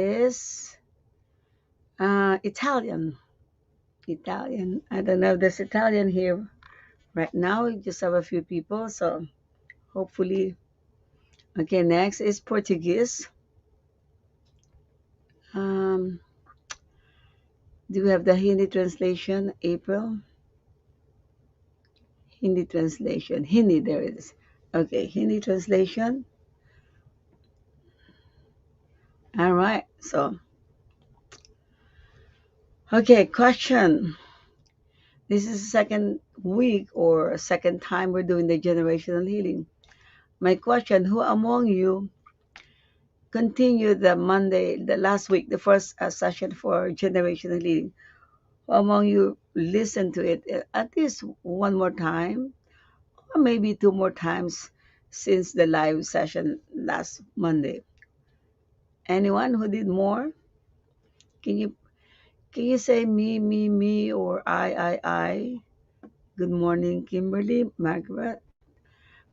is Italian. Italian. I don't know if there's Italian here right now. We just have a few people, so hopefully. Okay, next is Portuguese. Um, do we have the Hindi translation, April? Hindi translation. Hindi, there it is. Okay, Hindi translation. All right, so, okay, question. This is the second week or second time we're doing the generational healing. My question, who among you continued the Monday, the last week, the first session for generational healing? Who among you listened to it at least one more time or maybe two more times since the live session last Monday? Anyone who did more? Can you can you say me, or I? Good morning, Kimberly,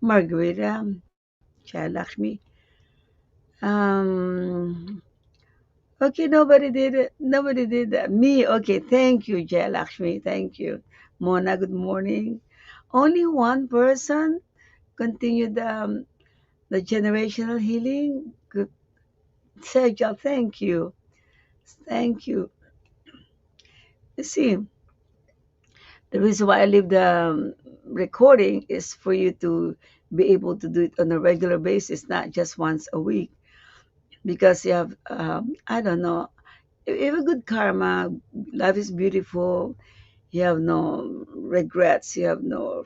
Margarita, Lakshmi. Um, okay, nobody did it. Nobody did that. Me, okay, thank you, Lakshmi, thank you. Mona, good morning. Only one person continued the generational healing. Good, Sergio, thank you. Thank you. You see, the reason why I leave the recording is for you to be able to do it on a regular basis, not just once a week, because you have, I don't know, if you have a good karma, life is beautiful, you have no regrets, you have no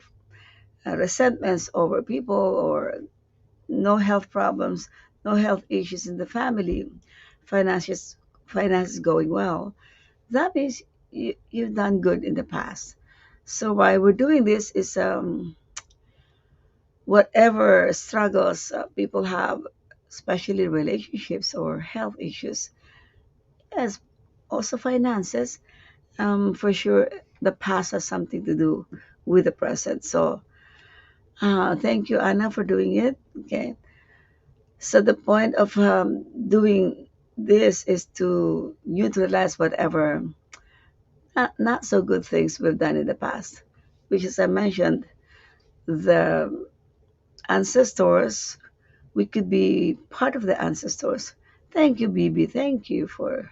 resentments over people, or no health problems, no health issues in the family, finances, finances going well. That means you've done good in the past. So why we're doing this is whatever struggles people have, especially relationships or health issues, yes, also finances. For sure, the past has something to do with the present. So thank you, Anna, for doing it. Okay. So the point of doing this is to neutralize whatever not so good things we've done in the past, which, as I mentioned, the ancestors, we could be part of the ancestors. Thank you, Bibi. Thank you for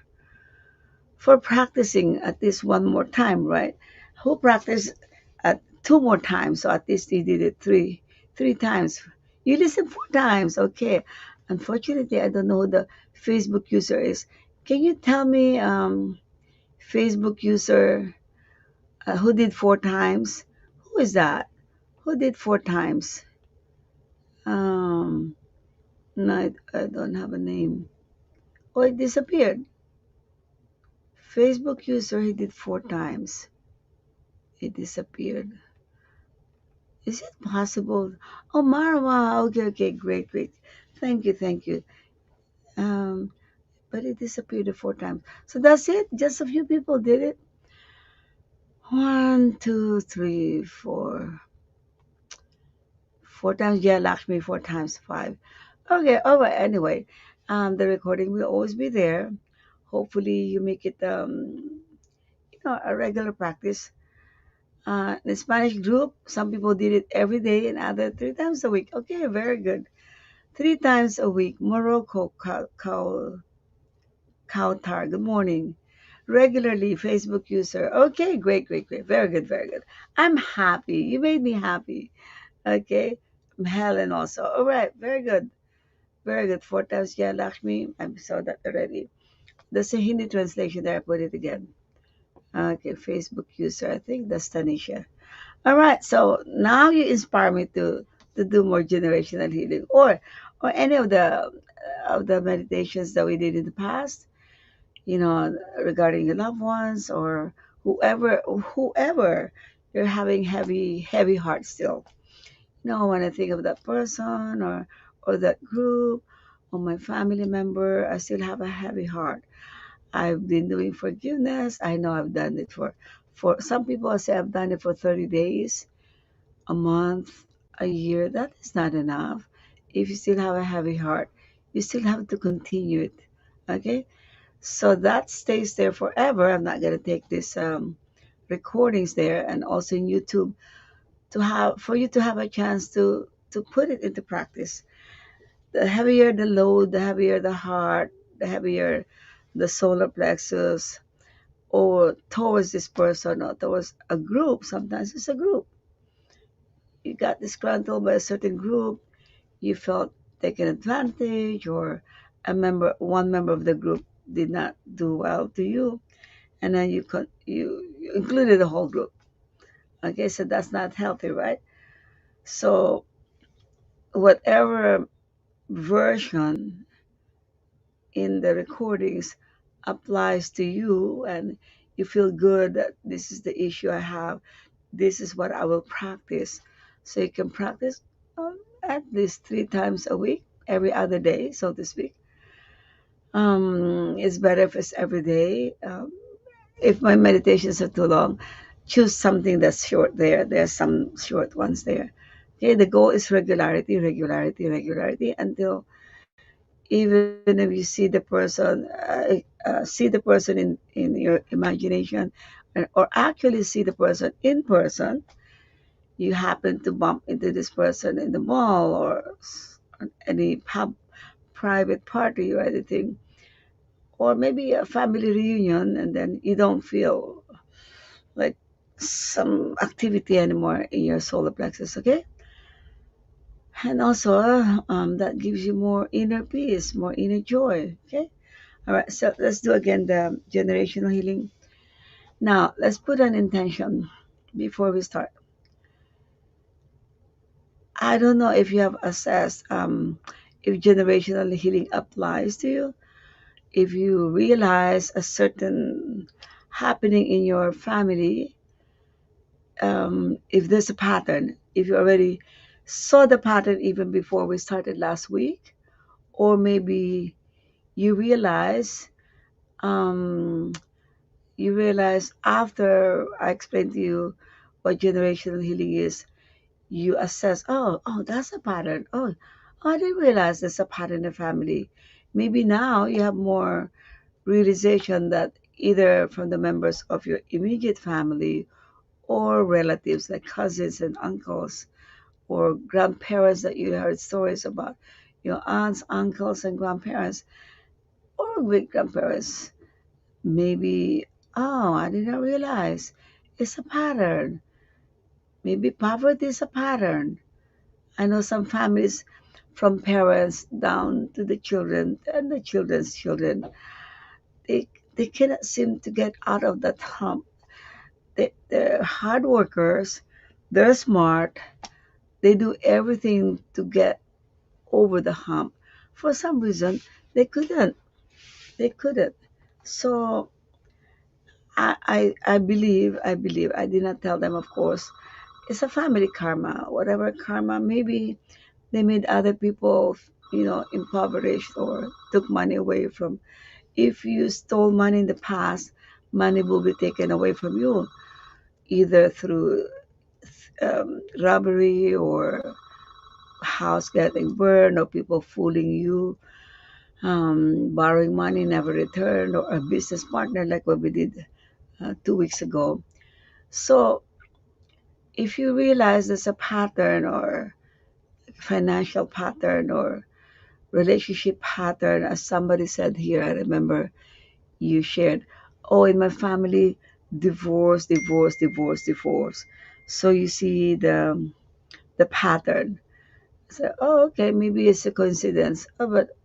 practicing at least one more time, right? Who practiced at two more times? So at least you did it three times. You listened four times, okay. Unfortunately, I don't know who the Facebook user is. Can you tell me Facebook user who did four times? Who is that? Who did four times? Um, no, I don't have a name. Oh, it disappeared. Facebook user, he did four times. It disappeared. Is it possible? Oh, Marwa. Okay, okay, great, great. Thank you. Um, but it disappeared four times. So that's it. Just a few people did it. One, two, three, four. Four times. Yeah, Lakshmi. Four times five. Okay. All right. Anyway, the recording will always be there. Hopefully, you make it a regular practice. The Spanish group, some people did it every day and other three times a week. Okay, very good. Three times a week. Morocco, Kautar, good morning. Regularly, Facebook user. Okay, great, great, great. Very good, very good. I'm happy. You made me happy. Okay. Helen also. All right, very good. Very good. Four times, yeah, Lakshmi. I saw that already. That's a Hindi translation there. I put it again. Okay, Facebook user. I think that's Tanisha. All right, so now you inspire me to do more generational healing, or any of the meditations that we did in the past. Regarding your loved ones or whoever you're having heavy heart still. When I think of that person or that group or my family member, I still have a heavy heart. I've been doing forgiveness. I know I've done it for some people. I say I've done it for 30 days, a month, a year. That is not enough. If you still have a heavy heart, you still have to continue it. Okay? So that stays there forever. I'm not going to take these recordings there and also in YouTube to have for you to have a chance to put it into practice. The heavier the load, the heavier the heart, the heavier the solar plexus, or towards this person or towards a group. Sometimes it's a group. You got disgruntled by a certain group, you felt taken advantage, or one member of the group did not do well to you, and then you included the whole group. Okay, so that's not healthy, right? So whatever version in the recordings applies to you, and you feel good that this is the issue I have, this is what I will practice. So you can practice at least 3 times a week, every other day, so to speak. It's better if it's every day. If my meditations are too long, choose something that's short there. There's some short ones there. Okay, the goal is regularity, regularity, regularity until even if you see the person in your imagination, or actually see the person in person, you happen to bump into this person in the mall or any pub, private party or anything, or maybe a family reunion, and then you don't feel like some activity anymore in your solar plexus, okay? And also, that gives you more inner peace, more inner joy, okay? All right, so let's do again the generational healing. Now, let's put an intention before we start. I don't know if you have assessed if generational healing applies to you. If you realize a certain happening in your family, if there's a pattern, if you already saw the pattern even before we started last week, or maybe you realize um, you realize after I explained to you what generational healing is, you assess, oh, that's a pattern. Oh, I didn't realize there's a pattern in the family. Maybe now you have more realization that either from the members of your immediate family or relatives like cousins and uncles or grandparents that you heard stories about, your aunts, uncles, and grandparents or great grandparents. Maybe, oh, I did not realize it's a pattern. Maybe poverty is a pattern. I know some families from parents down to the children and the children's children, they, they cannot seem to get out of that hump. They're hard workers, they're smart, they do everything to get over the hump. For some reason, they couldn't. They couldn't. So I believe, I did not tell them, of course, it's a family karma. Whatever karma, maybe they made other people, impoverished or took money away from. If you stole money in the past, money will be taken away from you, either through robbery or house getting burned or people fooling you, borrowing money never returned, or a business partner like what we did 2 weeks ago. So if you realize there's a pattern or financial pattern or relationship pattern, as somebody said here, I remember you shared, oh, in my family, divorce, divorce, divorce, divorce. So you see the pattern. So, oh, okay, maybe it's a coincidence. Oh, but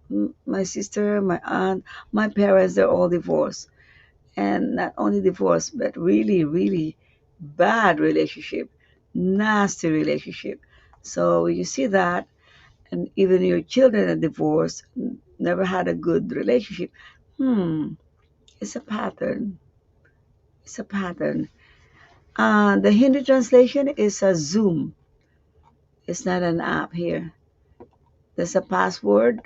my sister, my aunt, my parents, they're all divorced. And not only divorced, but really, really bad relationship, nasty relationship. So you see that, and even your children are divorced, never had a good relationship. Hmm, it's a pattern. It's a pattern. The Hindi translation is a Zoom. It's not an app here. There's a password,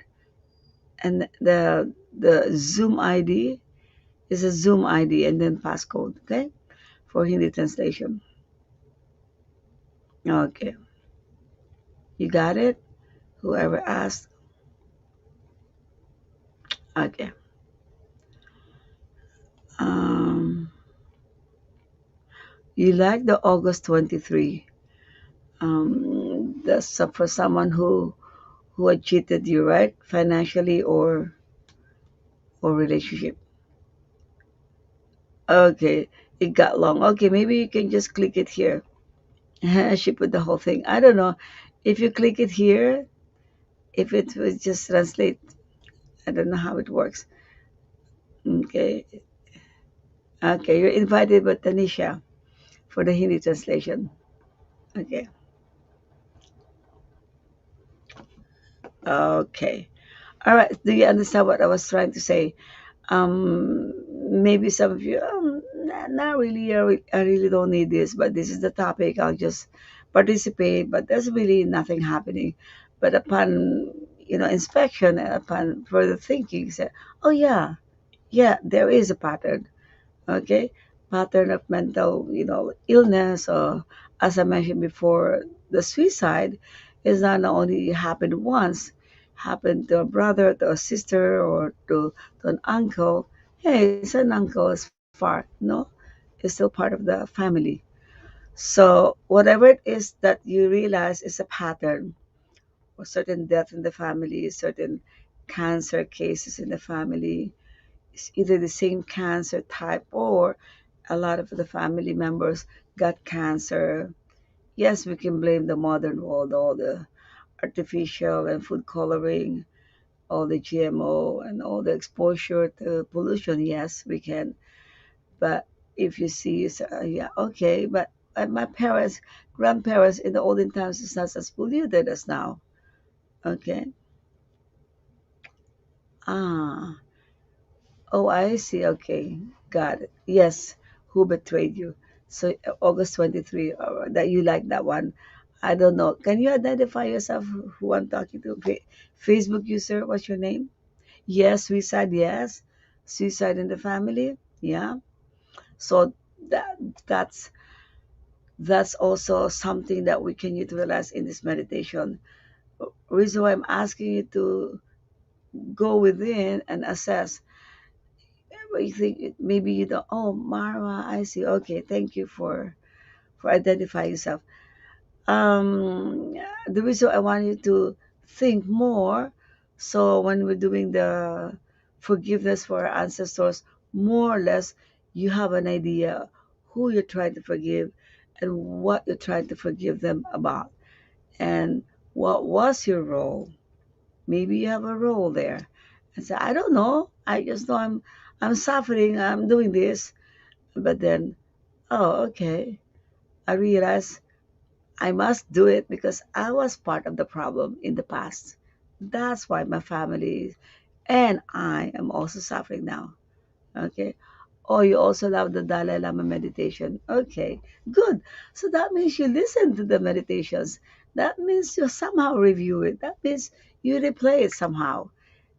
and the Zoom ID is a Zoom ID, and then passcode. Okay, for Hindi translation. Okay, you got it. Whoever asked. Okay. You like the August 23. That's for someone who had cheated you, right? Financially or relationship. Okay, it got long. Okay, maybe you can just click it here. She put the whole thing. I don't know. If you click it here, if it would just translate, I don't know how it works. Okay. Okay, you're invited by Tanisha for the Hindi translation. Okay. Okay. All right. Do you understand what I was trying to say? Maybe some of you, not really. I really don't need this, but this is the topic. I'll just participate, but there's really nothing happening. But upon inspection and upon further thinking, say, oh yeah, yeah, there is a pattern. Okay, pattern of mental illness, or as I mentioned before, the suicide is not only happened once, happened to a brother, to a sister, or to an uncle. Hey, it's an uncle, is far, no, it's still part of the family. So whatever it is that you realize is a pattern, or certain death in the family, certain cancer cases in the family, it's either the same cancer type, or a lot of the family members got cancer. Yes, we can blame the modern world, all the artificial and food coloring, all the GMO, and all the exposure to pollution. Yes, we can. But if you see, yeah, okay, but my parents, grandparents in the olden times is not as polluted as now. Okay. Ah, oh, I see. Okay, got it. Yes, who betrayed you? So August 23. That you like that one. I don't know. Can you identify yourself? Who I'm talking to? Facebook user. What's your name? Yes, suicide. Yes, suicide in the family. Yeah. So that that's that's also something that we can utilize in this meditation. Reason why I'm asking you to go within and assess. But you think maybe you don't. Oh, Marwa, I see. Okay, thank you for identifying yourself. Um, the reason I want you to think more, so when we're doing the forgiveness for our ancestors, more or less, you have an idea who you're trying to forgive and what you're trying to forgive them about, and what was your role. Maybe you have a role there. And say, I don't know. I just know I'm suffering. I'm doing this. But then, oh, okay. I realize I must do it because I was part of the problem in the past. That's why my family and I am also suffering now. Okay. Oh, you also love the Dalai Lama meditation. Okay, good. So that means you listen to the meditations. That means you somehow review it. That means you replay it somehow.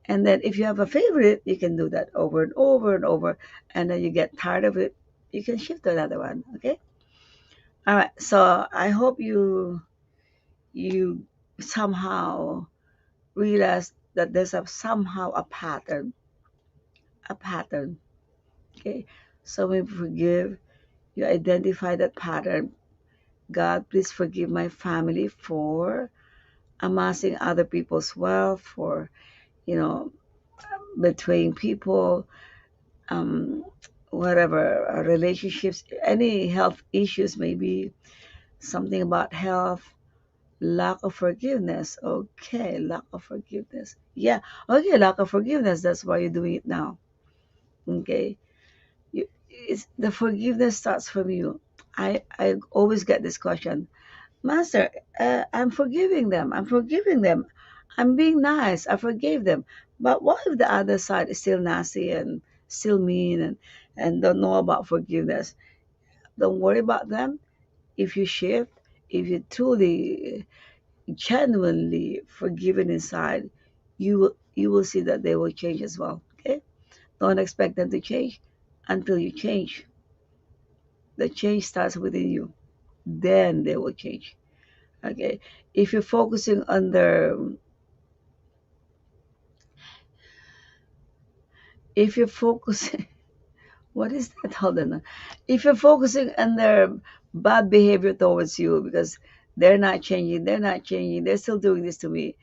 And then if you have a favorite, you can do that over and over and over. And then you get tired of it, you can shift to another one. Okay. All right. So I hope you somehow realize that there's somehow a pattern, a pattern. Okay. So when you forgive, you identify that pattern. God, please forgive my family for amassing other people's wealth, for you know betraying people, um, whatever, relationships, any health issues, maybe something about health, lack of forgiveness. Okay, lack of forgiveness. Yeah, okay, lack of forgiveness. That's why you're doing it now. Okay, the forgiveness starts from you. I always get this question, Master. I'm forgiving them. I'm forgiving them. I'm being nice. I forgave them. But what if the other side is still nasty and still mean and don't know about forgiveness? Don't worry about them. If you shift, if you truly, genuinely forgiven inside, you will see that they will change as well. Okay? Don't expect them to change until you change. The change starts within you. Then they will change. Okay? If you're focusing on their if you're focusing What is that? Hold on. If you're focusing on their bad behavior towards you because they're not changing, they're still doing this to me.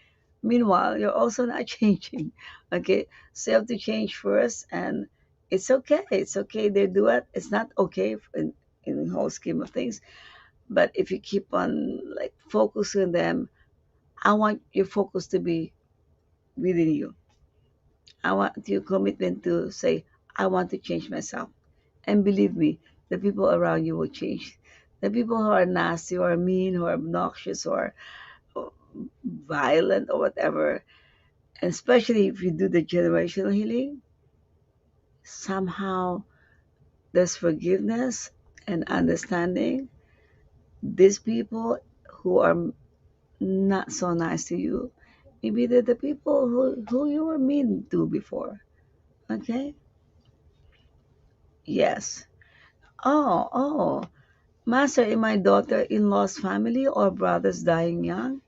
Meanwhile, you're also not changing. Okay, so you have to change first, and it's okay. It's okay. They do it. It's not okay in the whole scheme of things. But if you keep on like focusing on them, I want your focus to be within you. I want your commitment to say, I want to change myself. And believe me, the people around you will change. The people who are nasty, who are mean, who are obnoxious, or violent, or whatever, and especially if you do the generational healing, somehow there's forgiveness and understanding. These people who are not so nice to you, maybe they're the people who you were mean to before. Okay? Yes. Oh. Master, in my daughter-in-law's family or brothers dying young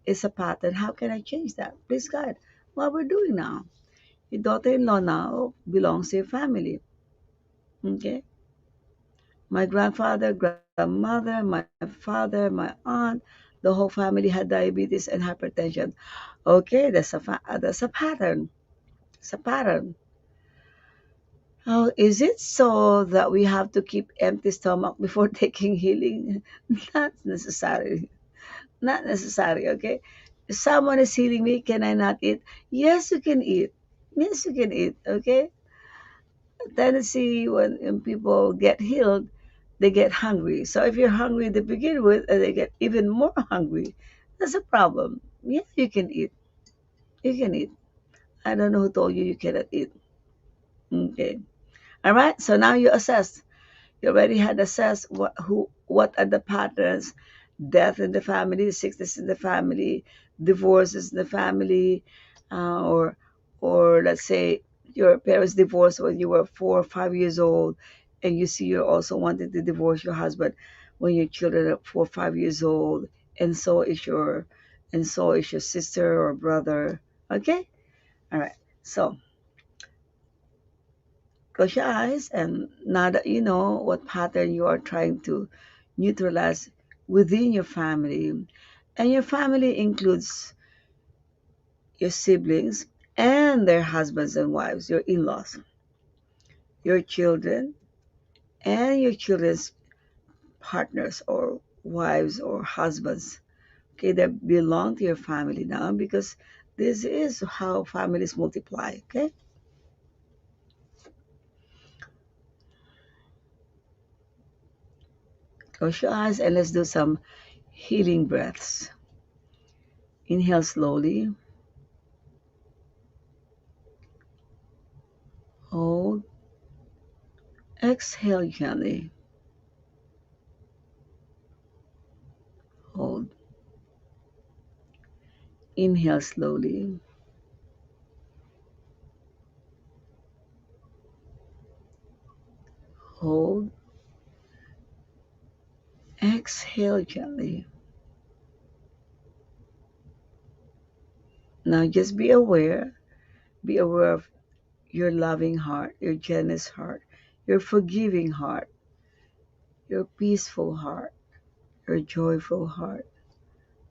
is a pattern. How can I change that? Please God, what we're doing now. Your daughter-in-law now belongs to your family. Okay? My grandfather, grandmother, my father, my aunt, the whole family had diabetes and hypertension. Okay, that's a pattern. It's a pattern. Oh, is it so that we have to keep empty stomach before taking healing? Not necessarily. Not necessary, okay? If someone is healing me, can I not eat? Yes, you can eat. Yes, you can eat, okay? Tendency when people get healed, they get hungry. So if you're hungry to begin with, and they get even more hungry, that's a problem. Yeah, you can eat. You can eat. I don't know who told you you cannot eat. Okay. All right. So now you assess. You already had assessed what are the patterns: death in the family, sickness in the family, divorces in the family, or let's say your parents divorced when you were 4 or 5 years old, and you see you're also wanting to divorce your husband when your children are 4 or 5 years old, and so is your sister or brother. Okay, all right. So close your eyes, and now that you know what pattern you are trying to neutralize within your family, and your family includes your siblings and their husbands and wives, your in-laws, your children, and your children's partners or wives or husbands. Okay, that belong to your family now, because this is how families multiply. Okay, close your eyes and let's do some healing breaths. Inhale slowly. Hold. Exhale gently. Hold. Inhale slowly. Hold. Exhale gently. Now just be aware. Be aware of your loving heart, your generous heart, your forgiving heart, your peaceful heart, your joyful heart.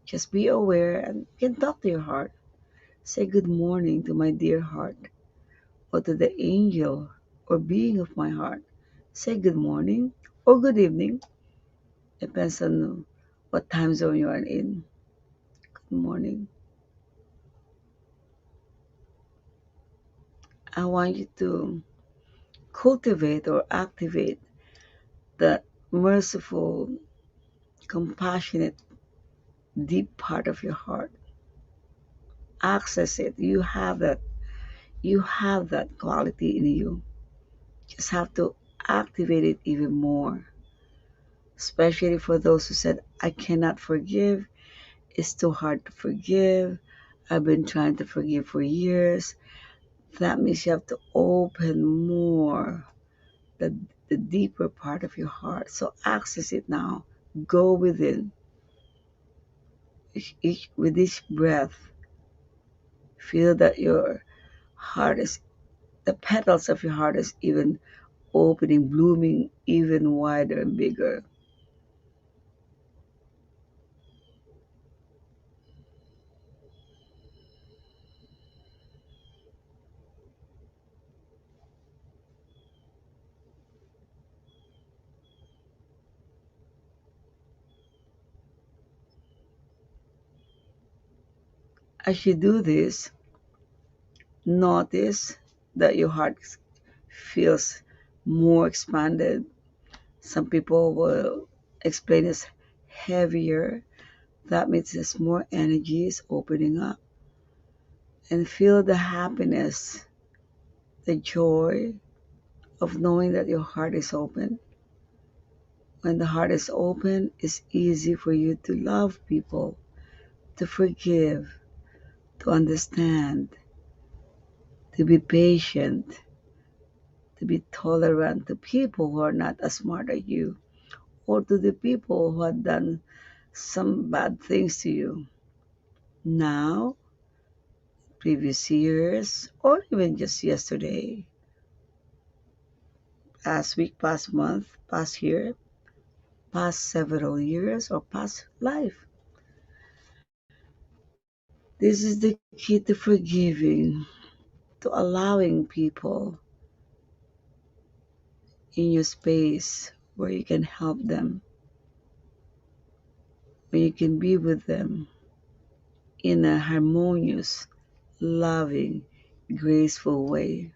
Just be aware and you can talk to your heart. Say good morning to my dear heart, or to the angel or being of my heart. Say good morning or good evening. Depends on what time zone you are in. Good morning. I want you to cultivate or activate the merciful, compassionate, deep part of your heart. Access it. You have that. You have that quality in you. Just have to activate it even more. Especially for those who said, I cannot forgive. It's too hard to forgive. I've been trying to forgive for years. That means you have to open more the, the deeper part of your heart. So access it now. Go within. With each breath, feel that your heart is, the petals of your heart is even opening, blooming even wider and bigger. As you do this, notice that your heart feels more expanded. Some people will explain it's heavier. That means there's more energy is opening up. And feel the happiness, the joy of knowing that your heart is open. When the heart is open, it's easy for you to love people, to forgive, to understand, to be patient, to be tolerant to people who are not as smart as you, or to the people who have done some bad things to you. Now, previous years, or even just yesterday, past week, past month, past year, past several years, or past life. This is the key to forgiving, to allowing people in your space where you can help them, where you can be with them in a harmonious, loving, graceful way.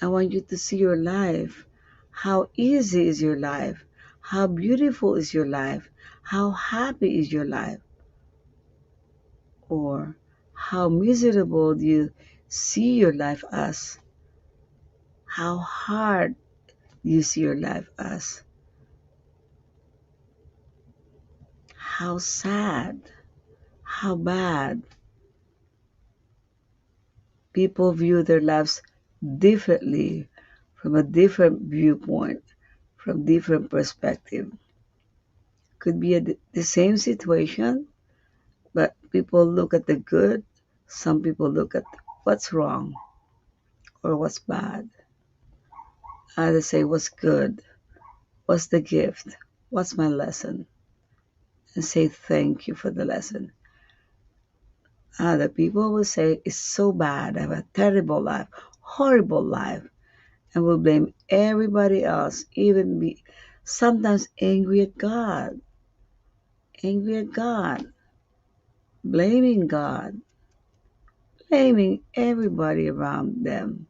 I want you to see your life. How easy is your life? How beautiful is your life? How happy is your life? Or how miserable do you see your life as? How hard do you see your life as? How sad? How bad? People view their lives differently from a different viewpoint, from different perspective. Could be the same situation, but people look at the good. Some people look at what's wrong or what's bad. Others say what's good, what's the gift, what's my lesson, and say thank you for the lesson. Other people will say it's so bad, I have a terrible life, horrible life, and will blame everybody else, even be sometimes angry at God, blaming God, blaming everybody around them,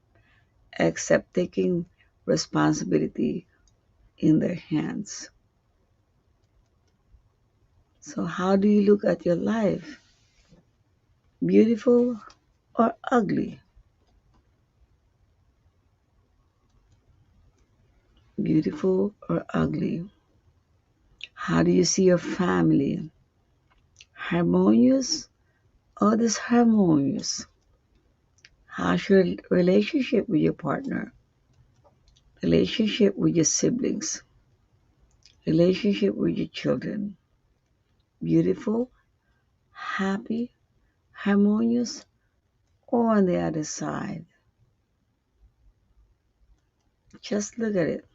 except taking responsibility in their hands. So, how do you look at your life? Beautiful or ugly? Beautiful or ugly? How do you see your family? Harmonious or disharmonious? How's your relationship with your partner? Relationship with your siblings? Relationship with your children? Beautiful, happy, harmonious, or on the other side? Just look at it.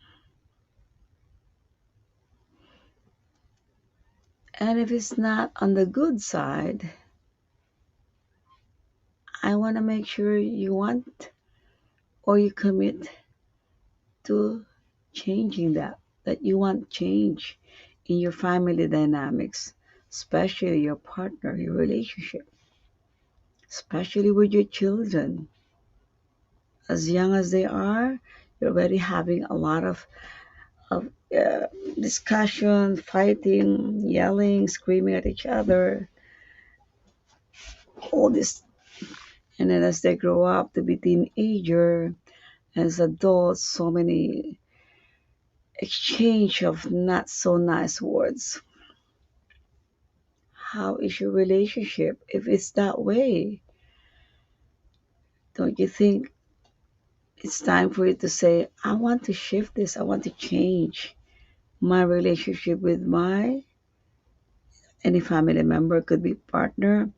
And if it's not on the good side, I want to make sure you want or you commit to changing that you want change in your family dynamics, especially your partner, your relationship, especially with your children. As young as they are, you're already having a lot of discussion, fighting, yelling, screaming at each other, all this. And then as they grow up to be teenager, as adults, so many exchange of not so nice words. How is your relationship? If it's that way, don't you think it's time for you to say, I want to shift this, I want to change my relationship with my any family member, could be partner,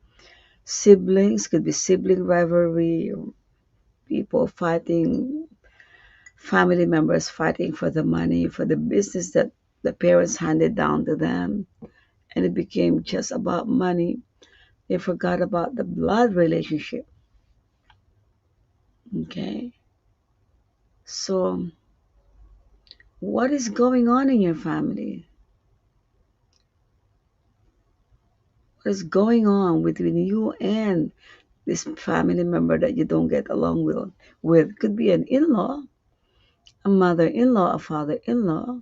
siblings, could be sibling rivalry, people fighting, family members fighting for the money, for the business that the parents handed down to them, and it became just about money. They forgot about the blood relationship. Okay? So, what is going on in your family? What is going on between you and this family member that you don't get along with? Could be an in-law, a mother-in-law, a father-in-law,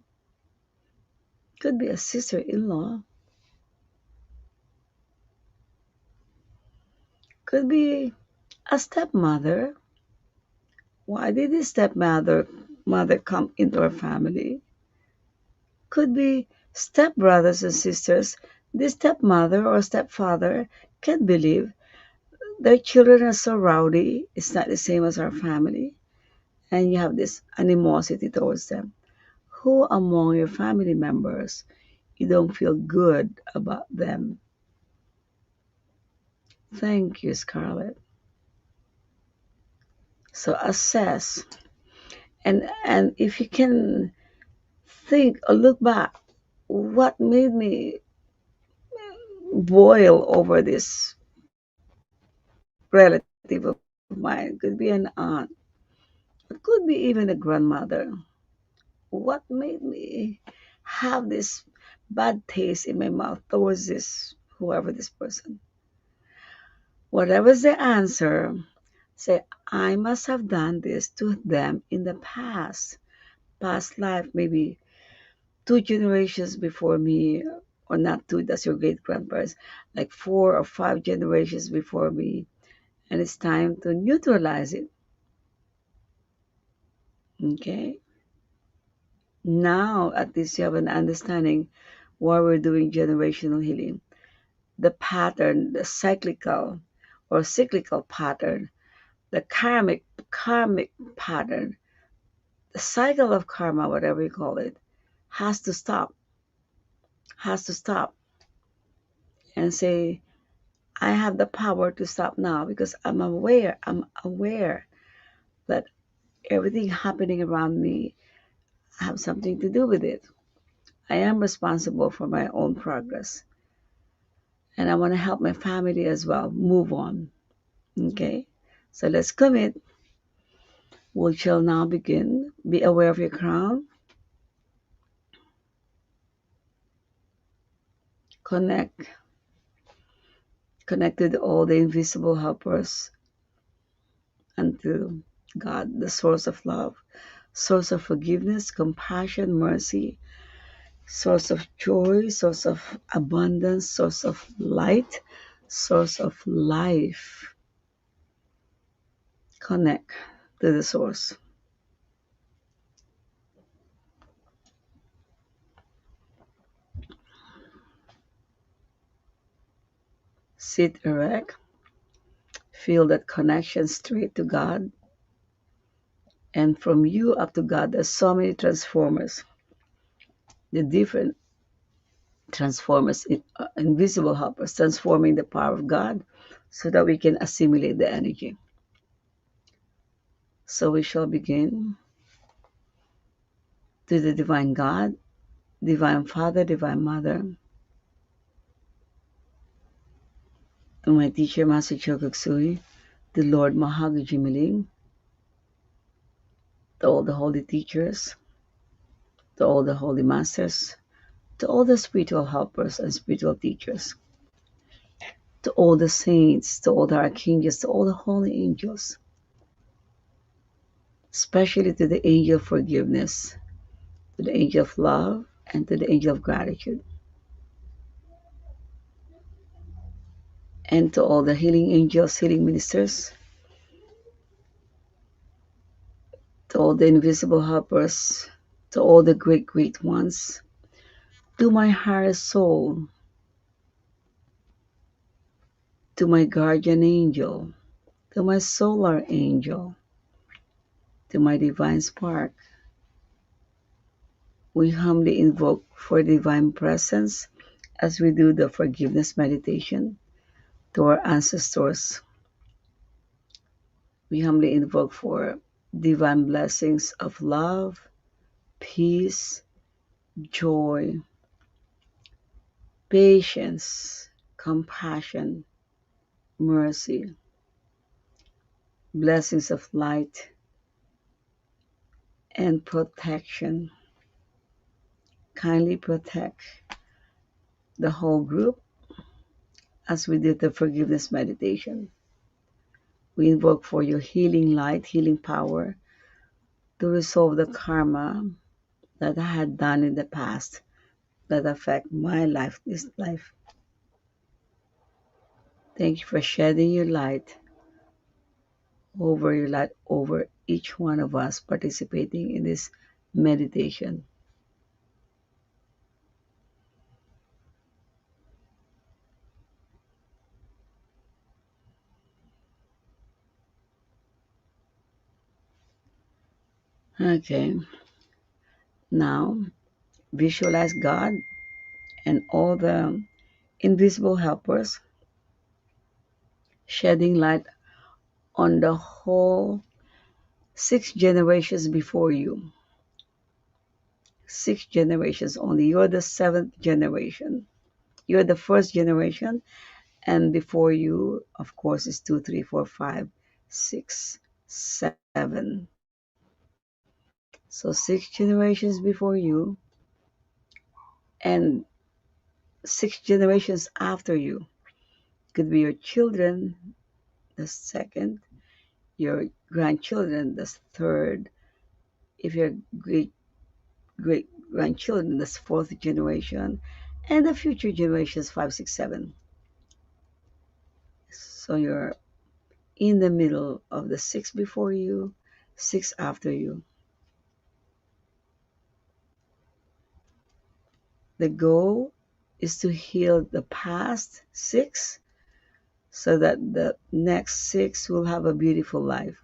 could be a sister-in-law, could be a stepmother. Why did this stepmother come into our family? Could be stepbrothers and sisters. This stepmother or stepfather can't believe their children are so rowdy. It's not the same as our family. And you have this animosity towards them. Who among your family members you don't feel good about them? Thank you, Scarlett. So assess, and if you can think or look back, what made me boil over this relative of mine? Could be an aunt, it could be even a grandmother. What made me have this bad taste in my mouth towards this whoever this person? Whatever's the answer, say I must have done this to them in the past life, maybe two generations before me, or not two, that's your great grandparents, like 4 or 5 generations before me, and it's time to neutralize it. Okay? Now, at least you have an understanding why we're doing generational healing. The pattern, the cyclical pattern, the karmic pattern, the cycle of karma, whatever you call it, has to stop, has to stop, and say, I have the power to stop now because I'm aware that everything happening around me have something to do with it. I am responsible for my own progress. And I want to help my family as well move on. Okay? So let's commit. We shall now begin. Be aware of your crown. Connect. Connect with all the invisible helpers unto God, the source of love, source of forgiveness, compassion, mercy, source of joy, source of abundance, source of light, source of life. Connect to the source. Sit erect. Feel that connection straight to God. And from you up to God, there's so many transformers. The different transformers, invisible helpers, transforming the power of God so that we can assimilate the energy. So we shall begin to the Divine God, Divine Father, Divine Mother, to my teacher, Master Chogyam Sui, the Lord Mahagaji Miling, to all the holy teachers, to all the holy masters, to all the spiritual helpers and spiritual teachers, to all the saints, to all the archangels, to all the holy angels, especially to the angel of forgiveness, to the angel of love, and to the angel of gratitude, and to all the healing angels, healing ministers, to all the invisible helpers, to all the great, great ones, to my higher soul, to my guardian angel, to my solar angel, to my divine spark. We humbly invoke for divine presence as we do the forgiveness meditation to our ancestors, We humbly invoke for divine blessings of love, peace, joy, patience, compassion, mercy, blessings of light, and protection. Kindly protect the whole group as we do the forgiveness meditation. We invoke for your healing light, healing power to resolve the karma that I had done in the past that affect my life, this life. Thank you for shedding your light over each one of us participating in this meditation. Okay, now visualize God and all the invisible helpers shedding light on the whole 6 generations before you. 6 generations only. You're the seventh generation. You're the first generation, and before you, of course, is two, three, four, five, six, seven. So 6 generations before you, and 6 generations after you. Could be your children, the second, your grandchildren, the third. If your great grandchildren, that's fourth generation, and the future generations, five, six, seven. So you're in the middle of the 6 before you, 6 after you. The goal is to heal the past 6 so that the next 6 will have a beautiful life.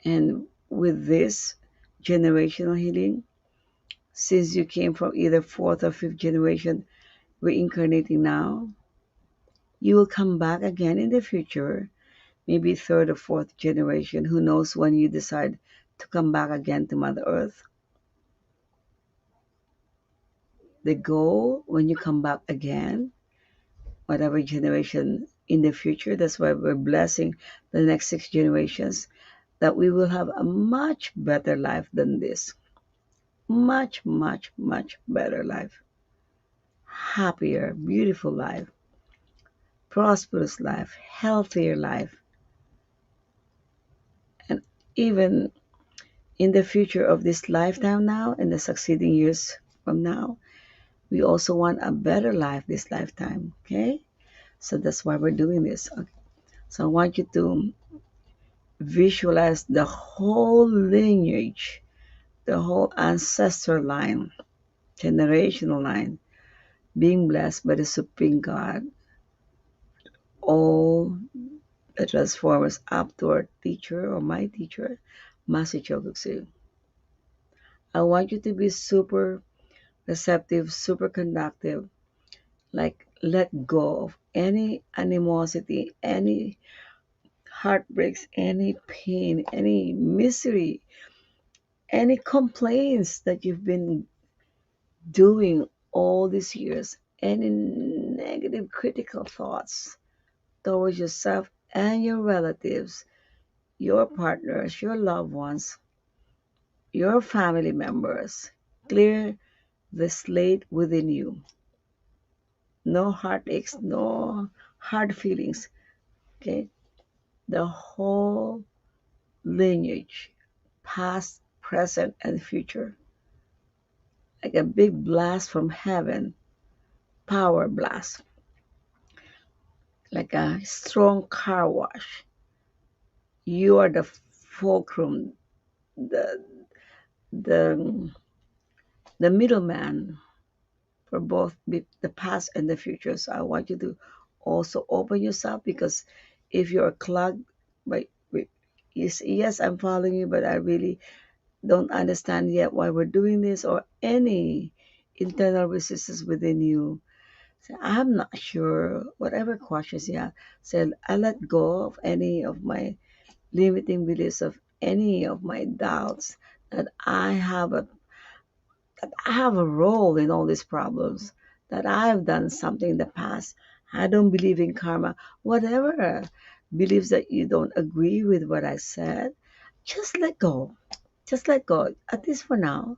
And with this generational healing, since you came from either fourth or fifth generation reincarnating now, you will come back again in the future, maybe third or fourth generation. Who knows when you decide to come back again to Mother Earth? The goal when you come back again, whatever generation in the future, that's why we're blessing the next 6 generations, that we will have a much better life than this. Much, much, much better life. Happier, beautiful life, prosperous life, healthier life. And even in the future of this lifetime now and the succeeding years from now, we also want a better life this lifetime. Okay? So that's why we're doing this. Okay. So I want you to visualize the whole lineage, the whole ancestor line, generational line, being blessed by the Supreme God, all the transformers up to our teacher or my teacher, Master Chokusu. I want you to be super receptive, super conductive, like let go of any animosity, any heartbreaks, any pain, any misery, any complaints that you've been doing all these years, any negative critical thoughts towards yourself and your relatives, your partners, your loved ones, your family members. Clear the slate within you. No heartaches, no hard feelings. Okay? The whole lineage, past, present, and future. Like a big blast from heaven, power blast. Like a strong car wash. You are the fulcrum, the the the middleman for both the past and the future. So I want you to also open yourself, because if you're clogged by yes, I'm following you, but I really don't understand yet why we're doing this, or any internal resistance within you. So I'm not sure. Whatever questions you have, say I let go of any of my limiting beliefs, of any of my doubts that I have a role in all these problems, that I've done something in the past. I don't believe in karma. Whatever beliefs that you don't agree with what I said, just let go. Just let go. At least for now.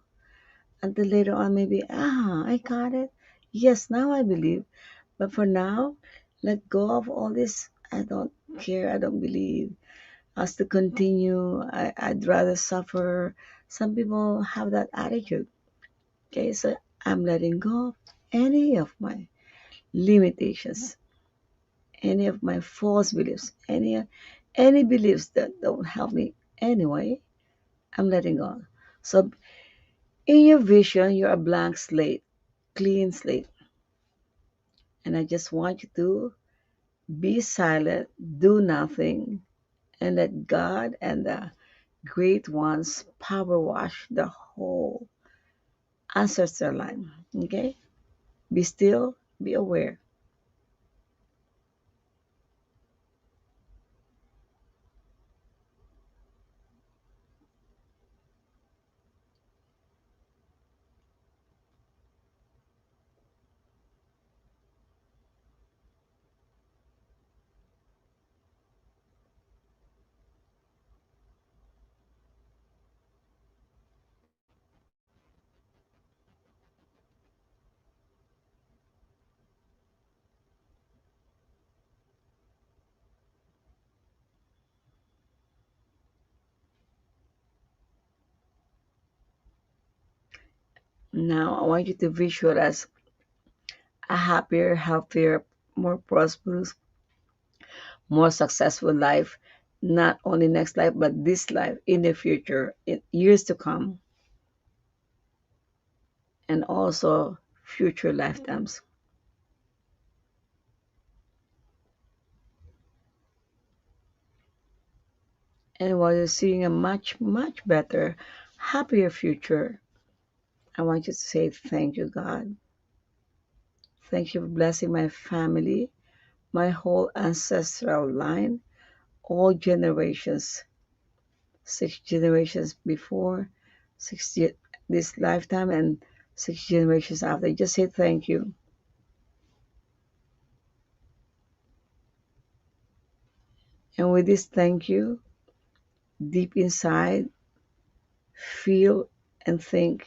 Until later on, maybe, I got it. Yes, now I believe. But for now, let go of all this. I don't care. I don't believe us to continue. I'd rather suffer. Some people have that attitude. Okay, so I'm letting go of any of my limitations, any of my false beliefs, any beliefs that don't help me anyway. I'm letting go. So in your vision, you're a blank slate, clean slate, and I just want you to be silent, do nothing, and let God and the great ones power wash the whole ancestor line. Okay? Be still, be aware. Now, I want you to visualize a happier, healthier, more prosperous, more successful life, not only next life, but this life, in the future, in years to come, and also future lifetimes. And while you're seeing a much, much better, happier future, I want you to say, thank you, God. Thank you for blessing my family, my whole ancestral line, all generations, 6 generations before, this lifetime, and 6 generations after. Just say thank you. And with this thank you, deep inside, feel and think.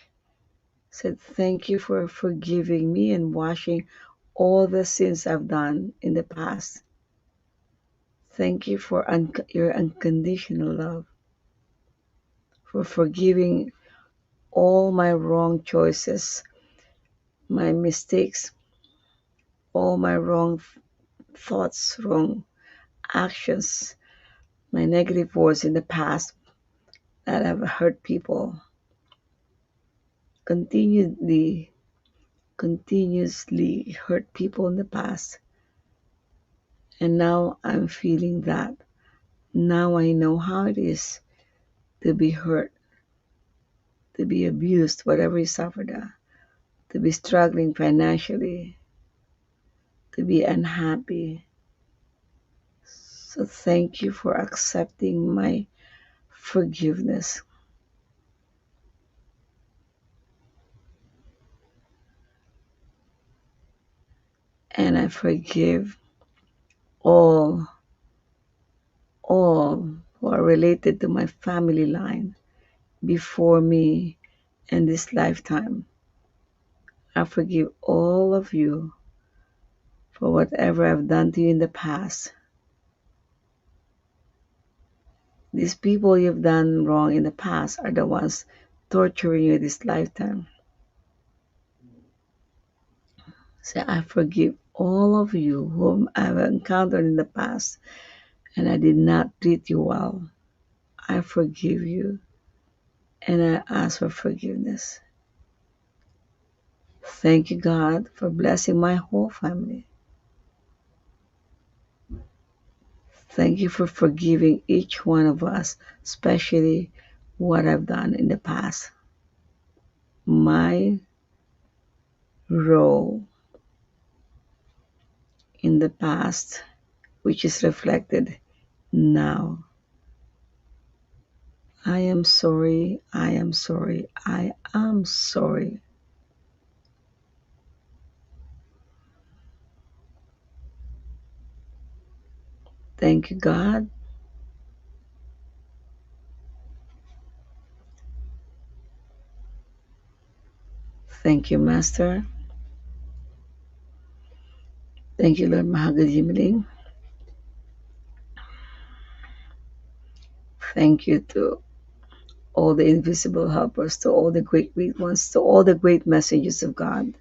Said, thank you for forgiving me and washing all the sins I've done in the past. Thank you for your unconditional love, for forgiving all my wrong choices, my mistakes, all my wrong thoughts, wrong actions, my negative words in the past that have hurt people, continually, continuously hurt people in the past. And now I'm feeling that. Now I know how it is to be hurt, to be abused, whatever you suffered, to be struggling financially, to be unhappy. So thank you for accepting my forgiveness. And I forgive all, all who are related to my family line before me in this lifetime. I forgive all of you for whatever I've done to you in the past. These people you've done wrong in the past are the ones torturing you this lifetime. Say, I forgive all of you whom I've encountered in the past and I did not treat you well. I forgive you and I ask for forgiveness. Thank you, God, for blessing my whole family. Thank you for forgiving each one of us, especially what I've done in the past. My role in the past, which is reflected now. I am sorry, I am sorry, I am sorry. Thank you, God. Thank you, Master. Thank you, Lord Mahagajimling. Thank you to all the invisible helpers, to all the great ones, to all the great messages of God,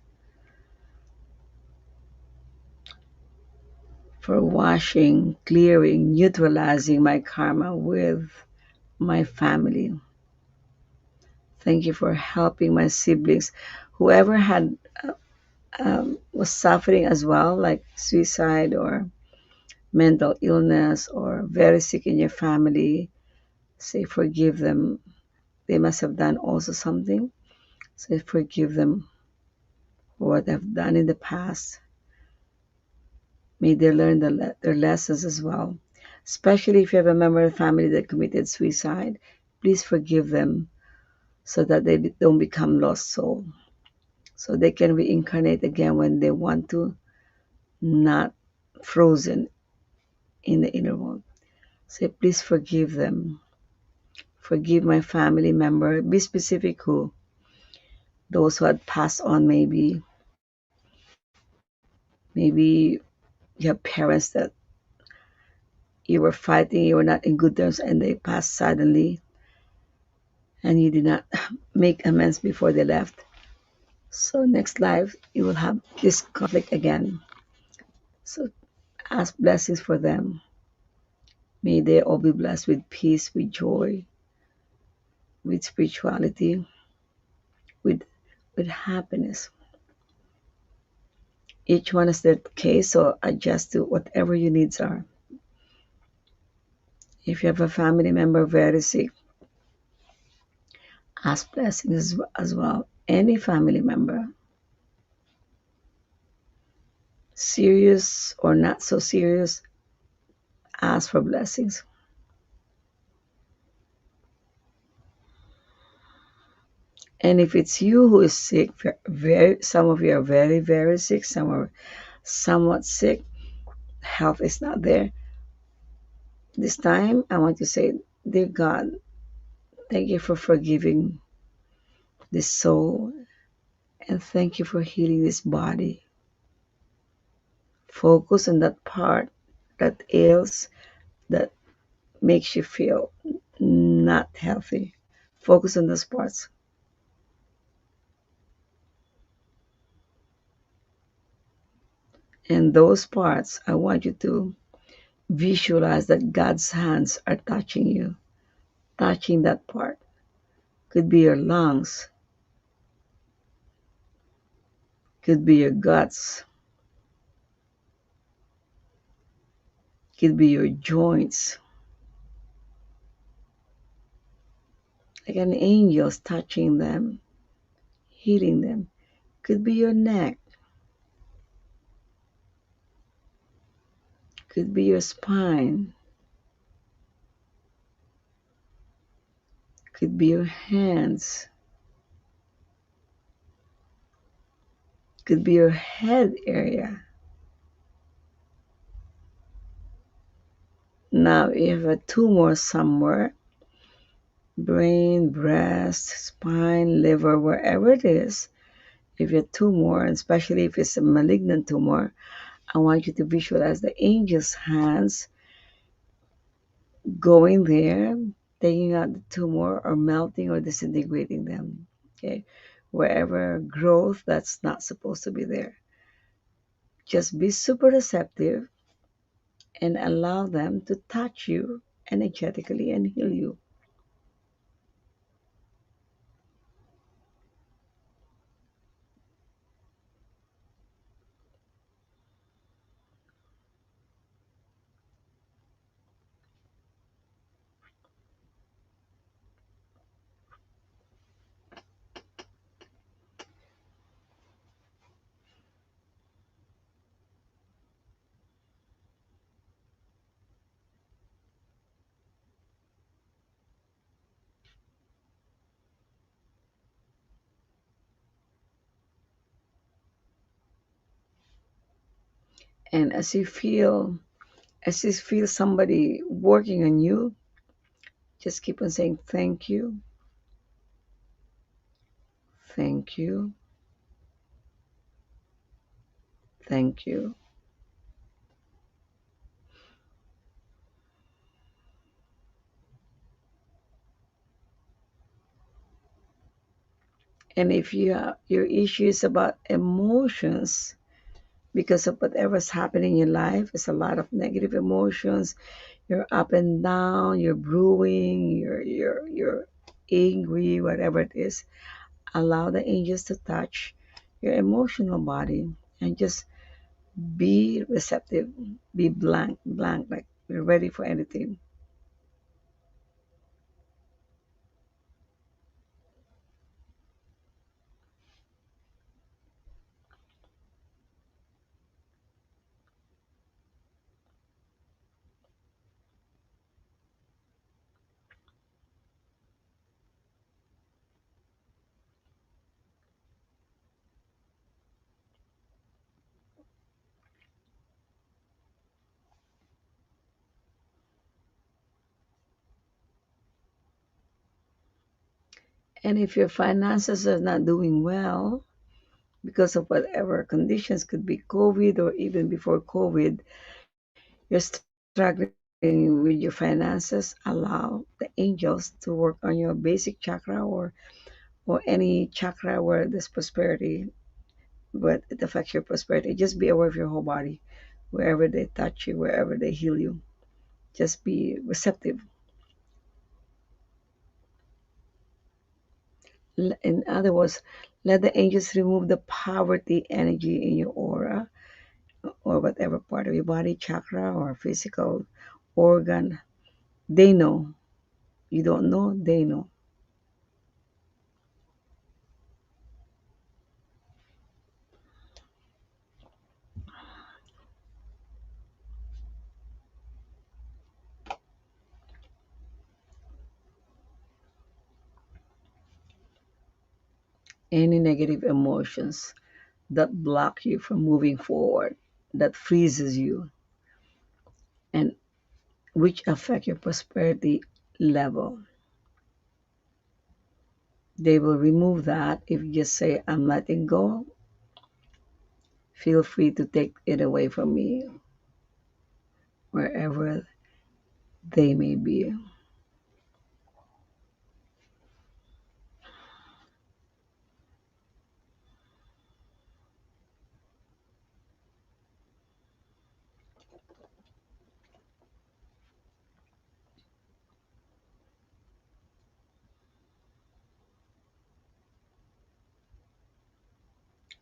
for washing, clearing, neutralizing my karma with my family. Thank you for helping my siblings, whoever had was suffering as well, like suicide or mental illness or very sick in your family. Say forgive them. They must have done also something. Say forgive them for what they've done in the past. May they learn their lessons as well. Especially if you have a member of the family that committed suicide, please forgive them so that they don't become lost soul. So they can reincarnate again when they want to, not frozen in the inner world. Say, please forgive them. Forgive my family member. Be specific who. Those who had passed on, maybe. Maybe you have parents that you were fighting, you were not in good terms, and they passed suddenly, and you did not make amends before they left. So next life, you will have this conflict again. So ask blessings for them. May they all be blessed with peace, with joy, with spirituality, with happiness. Each one has their case, so adjust to whatever your needs are. If you have a family member very sick, ask blessings as well. Any family member, serious or not so serious, ask for blessings. And if it's you who is sick, some of you are very, very sick, some are somewhat sick, health is not there. This time, I want to say, dear God, thank you for forgiving this soul, and thank you for healing this body. Focus on that part that ails, that makes you feel not healthy. Focus on those parts. And those parts, I want you to visualize that God's hands are touching you, touching that part. Could be your lungs, could be your guts, could be your joints. Like an angel's touching them, healing them. Could be your neck, could be your spine, could be your hands, could be your head area. Now, if you have a tumor somewhere, brain, breast, spine, liver, wherever it is, if you have a tumor, and especially if it's a malignant tumor, I want you to visualize the angel's hands going there, taking out the tumor or melting or disintegrating them. Okay, wherever growth that's not supposed to be there. Just be super receptive and allow them to touch you energetically and heal you. And as you feel somebody working on you, just keep on saying thank you, thank you. And if your issue is about emotions, because of whatever's happening in life, it's a lot of negative emotions. You're up and down, you're brewing, you're angry, whatever it is. Allow the angels to touch your emotional body and just be receptive, be blank, like you're ready for anything. And if your finances are not doing well because of whatever conditions, could be COVID or even before COVID, you're struggling with your finances, allow the angels to work on your basic chakra, or any chakra where there's prosperity, but it affects your prosperity. Just be aware of your whole body. Wherever they touch you, wherever they heal you, just be receptive. In other words, let the angels remove the poverty energy in your aura, or whatever part of your body, chakra or physical organ. They know. You don't know, they know. Any negative emotions that block you from moving forward, that freezes you, and which affect your prosperity level. They will remove that if you just say, I'm letting go. Feel free to take it away from me, wherever they may be.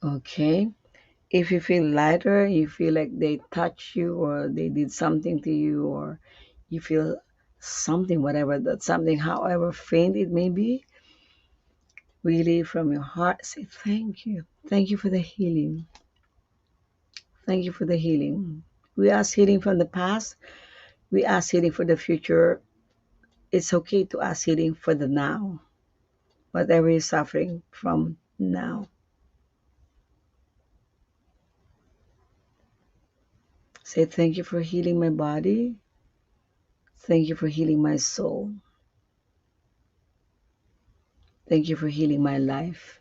Okay? If you feel lighter, you feel like they touch you or they did something to you, or you feel something, whatever that something, however faint it may be, really from your heart, say thank you. Thank you for the healing. Thank you for the healing. We ask healing from the past. We ask healing for the future. It's okay to ask healing for the now, whatever you're suffering from now. Say thank you for healing my body. Thank you for healing my soul. Thank you for healing my life.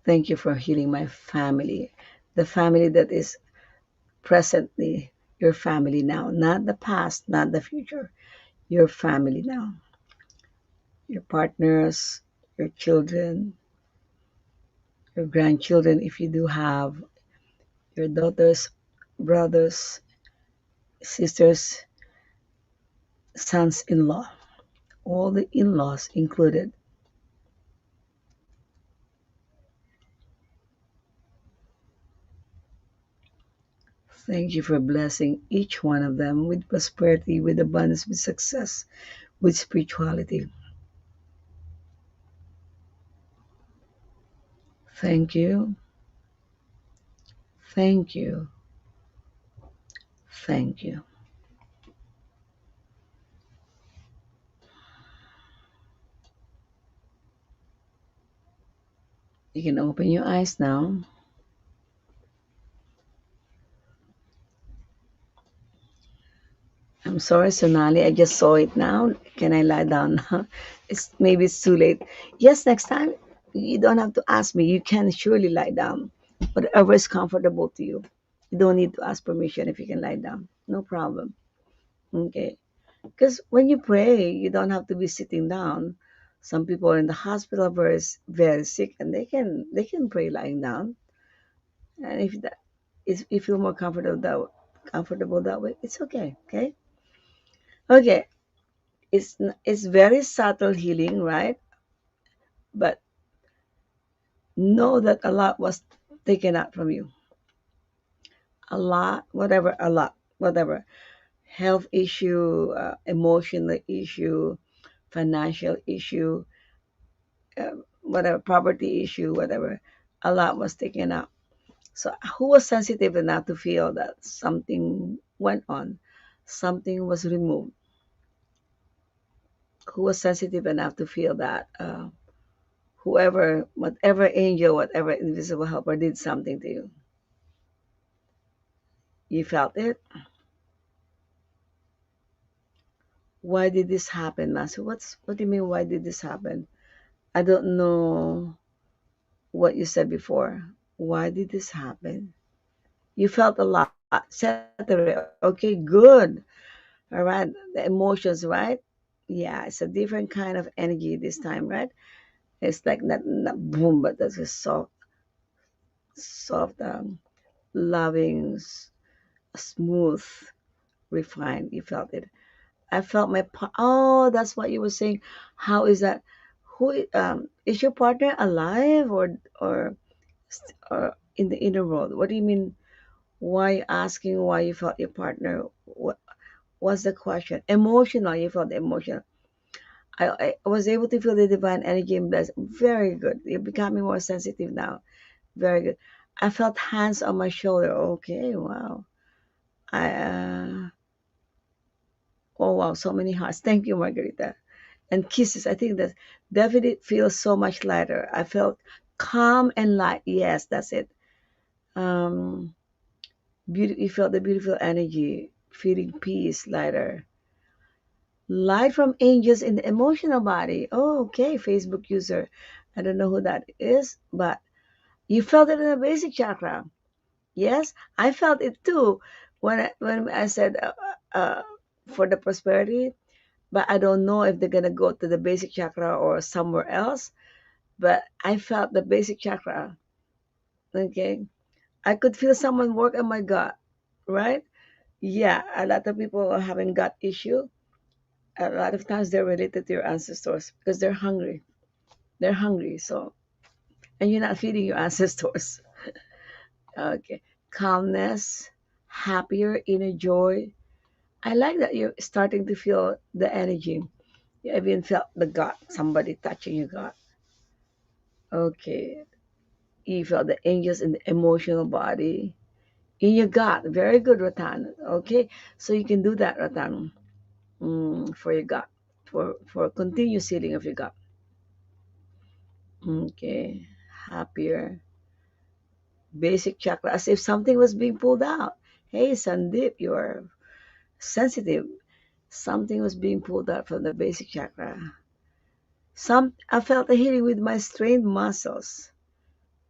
Thank you for healing my family. The family that is presently your family now, not the past, not the future. Your family now. Your partners, your children, your grandchildren, if you do have, your daughters, brothers, sisters, sons in law, all the in laws included. Thank you for blessing each one of them with prosperity, with abundance, with success, with spirituality. Thank you, thank you, thank you. You can open your eyes now. I'm sorry, Sonali. I just saw it now. Can I lie down now? It's too late. Yes, next time you don't have to ask me. You can surely lie down, whatever is comfortable to you. You don't need to ask permission if you can lie down. No problem. Okay. Because when you pray, you don't have to be sitting down. Some people are in the hospital very sick, and they can pray lying down. And if that if you feel more comfortable that way, it's okay. Okay. Okay. It's very subtle healing, right? But know that a lot was taken out from you. A lot, whatever, health issue, emotional issue, financial issue, whatever, property issue, whatever. A lot was taken out. So who was sensitive enough to feel that something went on, something was removed? Who was sensitive enough to feel that? Whoever, whatever angel, whatever invisible helper did something to you, you felt it. Why did this happen, Master? What do you mean? Why did this happen? I don't know what you said before. Why did this happen? You felt a lot, etc. Okay, good. All right, the emotions, right? Yeah, it's a different kind of energy this time, right? It's like not boom, but that's a soft, loving, smooth, refined. You felt it. I felt oh, that's what you were saying. How is that? Who is your partner alive or in the inner world? What do you mean? Why asking why you felt your partner? What was the question? Emotional. You felt emotional. I was able to feel the divine energy and bless. Very good. You're becoming more sensitive now. Very good. I felt hands on my shoulder. Okay, wow. I oh wow, so many hearts. Thank you, Margarita. And kisses. I think that definitely feels so much lighter. I felt calm and light. Yes, that's it. Um, you felt the beautiful energy, feeling peace, lighter. Light from angels in the emotional body. Oh, okay, Facebook user. I don't know who that is, but you felt it in the basic chakra. Yes, I felt it too when I said for the prosperity, but I don't know if they're gonna go to the basic chakra or somewhere else. But I felt the basic chakra. Okay, I could feel someone work on my gut. Right? Yeah, a lot of people are having gut issue. A lot of times they're related to your ancestors because they're hungry. They're hungry. So, and you're not feeding your ancestors. Okay, calmness, happier, inner joy. I like that you're starting to feel the energy. You even felt the gut, somebody touching your gut. Okay, you felt the angels in the emotional body. In your gut. Very good, Ratan. Okay, so you can do that, Ratan, for your gut, for continuous healing of your gut. Okay, happier. Basic chakra, as if something was being pulled out. Hey, Sandeep, you're sensitive. Something was being pulled out from the basic chakra. I felt a healing with my strained muscles.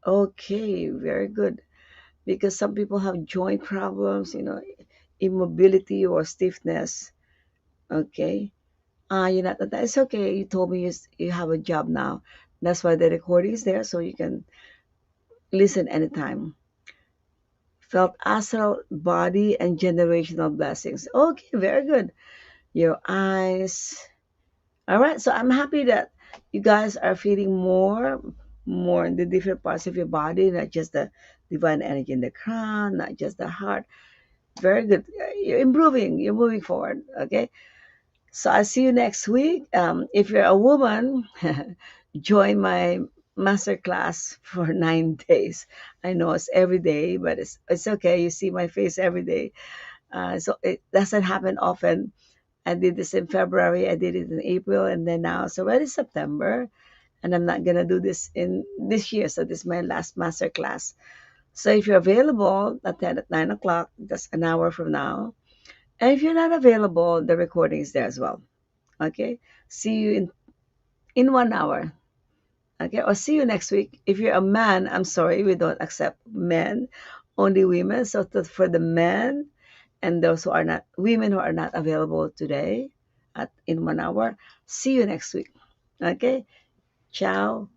Okay, very good. Because some people have joint problems, immobility or stiffness. Okay. You're not. It's okay. You told me you have a job now. That's why the recording is there, so you can listen anytime. Felt astral body and generational blessings. Okay, very good. Your eyes. All right. So I'm happy that you guys are feeling more in the different parts of your body, not just the divine energy in the crown, not just the heart. Very good. You're improving. You're moving forward. Okay. So I'll see you next week. If you're a woman, join my master class for 9 days. I know it's every day, but it's okay. You see my face every day. So it doesn't happen often. I did this in February. I did it in April, and then now it's already September, and I'm not gonna do this in this year. So this is my last master class. So if you're available, attend at 9 o'clock. That's an hour from now. And if you're not available, the recording is there as well. Okay. See you in 1 hour. Okay. Or see you next week. If you're a man, I'm sorry, we don't accept men, only women. So for the men and those who are not women who are not available today at in 1 hour, see you next week. Okay. Ciao.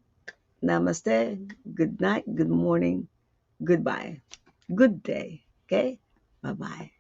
Namaste. Good night. Good morning. Goodbye. Good day. Okay. Bye bye.